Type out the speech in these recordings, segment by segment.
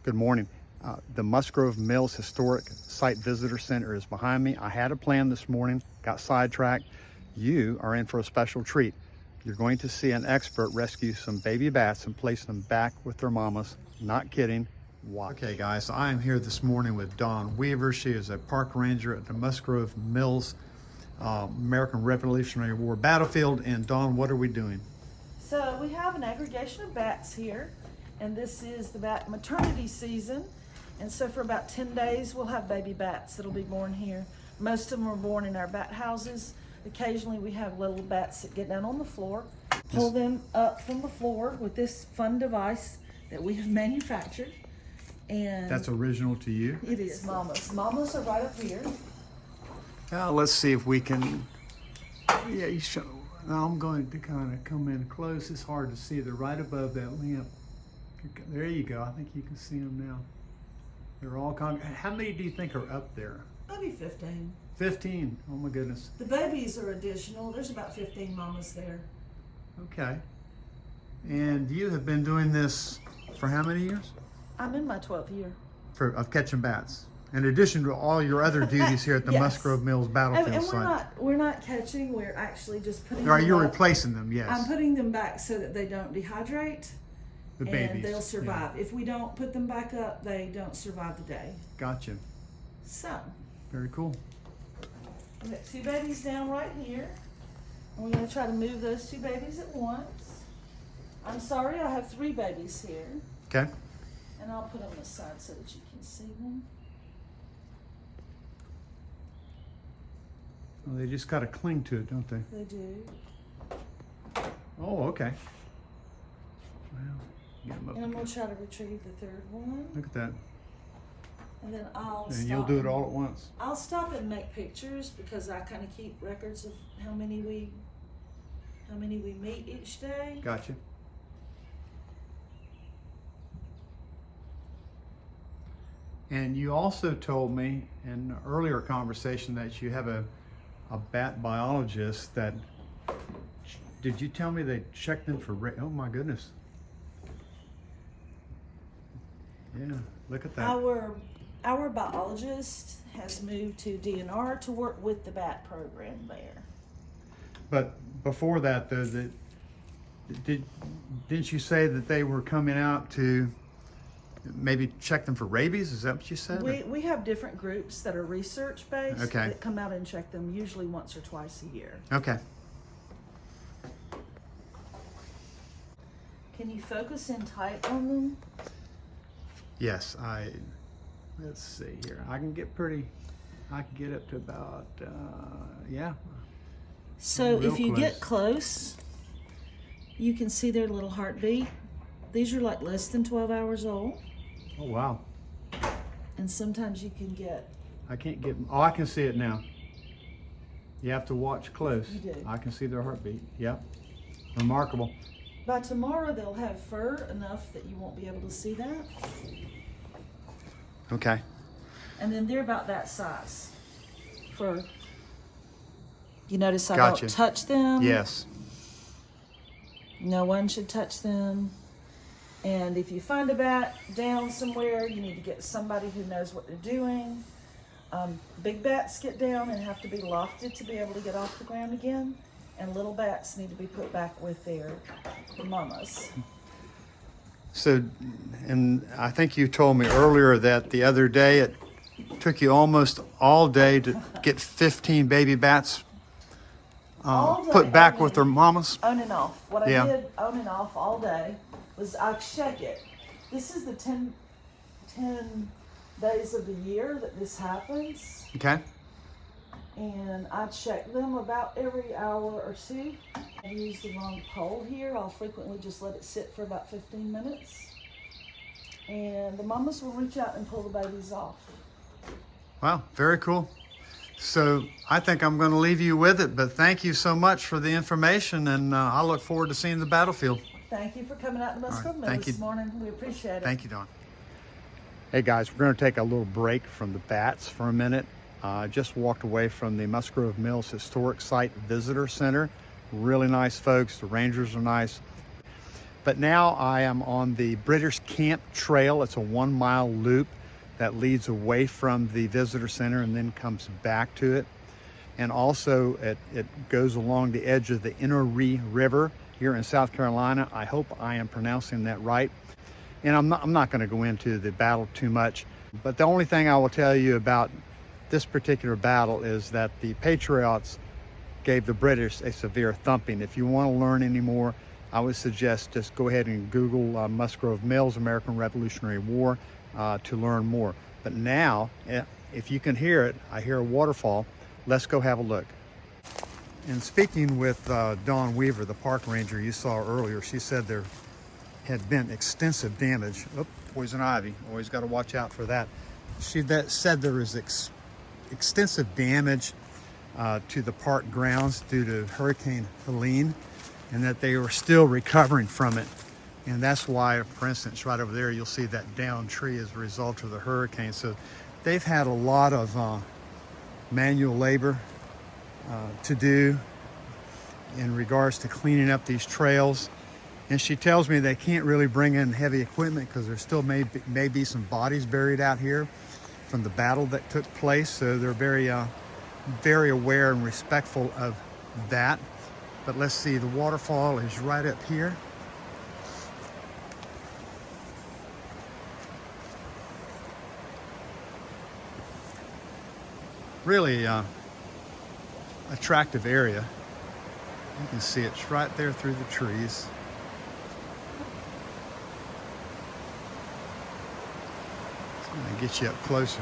Good morning. The Musgrove Mills Historic Site Visitor Center is behind me. I had a plan this morning, got sidetracked. You are in for a special treat. You're going to see an expert rescue some baby bats and place them back with their mamas. Not kidding. Watch. Okay guys, so I am here this morning with Dawn Weavor. She is a park ranger at the Musgrove Mills American Revolutionary War battlefield. And Dawn, what are we doing? So we have an aggregation of bats here, and this is the bat maternity season. And so for about 10 days, we'll have baby bats that'll be born here. Most of them are born in our bat houses. Occasionally we have little bats that get down on the floor, pull them up from the floor with this fun device that we have manufactured. And that's original to you? It is mamas. Mamas are right up here. Let's see if we can, you show. Now I'm going to kind of come in close. It's hard to see. They're right above that lamp. There you go. I think you can see them now. They're all how many do you think are up there? Maybe 15. 15? Oh my goodness. The babies are additional. There's about 15 mamas there. Okay. And you have been doing this for how many years? I'm in my 12th year. Of catching bats. In addition to all your other duties here at the Yes. Musgrove Mills battlefield and site. we're not catching, we're actually just putting Are them you up. replacing them? Yes. I'm putting them back so that they don't dehydrate. The babies. And they'll survive. Yeah. If we don't put them back up, they don't survive the day. Gotcha. So, Very cool. we got 2 babies down right here. And we're gonna try to move those 2 babies at once. I'm sorry, I have 3 babies here. Okay. And I'll put them aside so that you can see them. Well, they just got to cling to it, don't they? They do. Oh, okay. Well, get them up And I'm again. gonna try to retrieve the 3rd one. Look at that. And then I'll And stop. you'll do it all at once. I'll stop and make pictures because I kind of keep records of how many we meet each day. Gotcha. And you also told me in an earlier conversation that you have a bat biologist that, did you tell me they checked them for, oh my goodness. Yeah, look at that. Our biologist has moved to DNR to work with the bat program there. But before that, though, didn't you say that they were coming out to maybe check them for rabies? Is that what you said? We have different groups that are research based Okay. that come out and check them usually once or twice a year. Okay. Can you focus in tight on them? Yes, let's see here. I can get up to about, yeah. So Real if you get close. close, you can see their little heartbeat. These are like less than 12 hours old. Oh, wow. And sometimes you can get, I can't get, oh, I can see it now. You have to watch close. You do. I can see their heartbeat. Yep. Remarkable. by tomorrow they'll have fur enough that you won't be able to see that. Okay. And then they're about that size. For, you notice I Gotcha. don't touch them. Yes. No one should touch them. And if you find a bat down somewhere, you need to get somebody who knows what they're doing. Big bats get down and have to be lofted to be able to get off the ground again. And little bats need to be put back with their mamas. So, and I think you told me earlier that the other day it took you almost all day to get 15 baby bats All day, put back I with mean, their mamas. On and off. What Yeah. I did on and off all day was I check it. This is the 10 days of the year that this happens. Okay. And I check them about every hour or two. I use the wrong pole here. I'll frequently just let it sit for about 15 minutes. And the mamas will reach out and pull the babies off. Wow, very cool. So I think I'm going to leave you with it, but thank you so much for the information, and I look forward to seeing the battlefield. Thank you for coming out to Musgrove Mill thank this you. morning. We appreciate it. Thank you, Dawn. Hey guys, we're going to take a little break from the bats for a minute. Just walked away from the Musgrove Mills Historic Site Visitor Center. Really nice folks. The rangers are nice. But now I am on the British Camp Trail. It's a 1-mile loop that leads away from the visitor center and then comes back to it. And also it goes along the edge of the Enoree River here in South Carolina. I hope I am pronouncing that right. And I'm not going to go into the battle too much, but the only thing I will tell you about this particular battle is that the Patriots gave the British a severe thumping. If you want to learn any more, I would suggest just go ahead and Google Musgrove Mills, American Revolutionary War, to learn more. But now, if you can hear it, I hear a waterfall. Let's go have a look. And speaking with Dawn Weavor, the park ranger you saw earlier, she said there had been extensive damage. Oh, poison ivy, always got to watch out for that. She said there was extensive damage to the park grounds due to Hurricane Helene, and that they were still recovering from it. And that's why, for instance, right over there, you'll see that downed tree as a result of the hurricane. So they've had a lot of manual labor to do in regards to cleaning up these trails. And she tells me they can't really bring in heavy equipment because there still may be some bodies buried out here from the battle that took place. So they're very aware and respectful of that. But let's see, the waterfall is right up here. Really attractive area. You can see it's right there through the trees. I'm gonna get you up closer.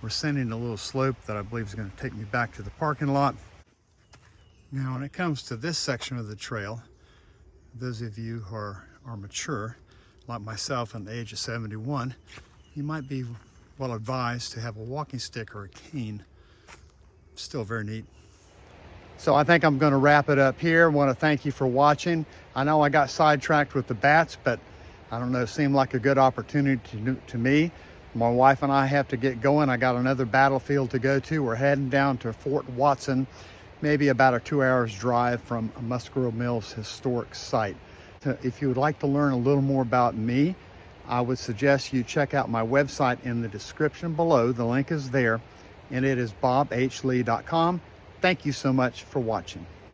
We're sending a little slope that I believe is going to take me back to the parking lot. Now, when it comes to this section of the trail, those of you who are mature, like myself at the age of 71, you might be well advised to have a walking stick or a cane. Still very neat. So I think I'm going to wrap it up here. I want to thank you for watching. I know I got sidetracked with the bats, but I don't know, it seemed like a good opportunity to me. My wife and I have to get going. I got another battlefield to go to. We're heading down to Fort Watson, maybe about a 2 hours drive from Musgrove Mills historic site. If you would like to learn a little more about me, I would suggest you check out my website in the description below. The link is there, and it is bobhlee.com. Thank you so much for watching.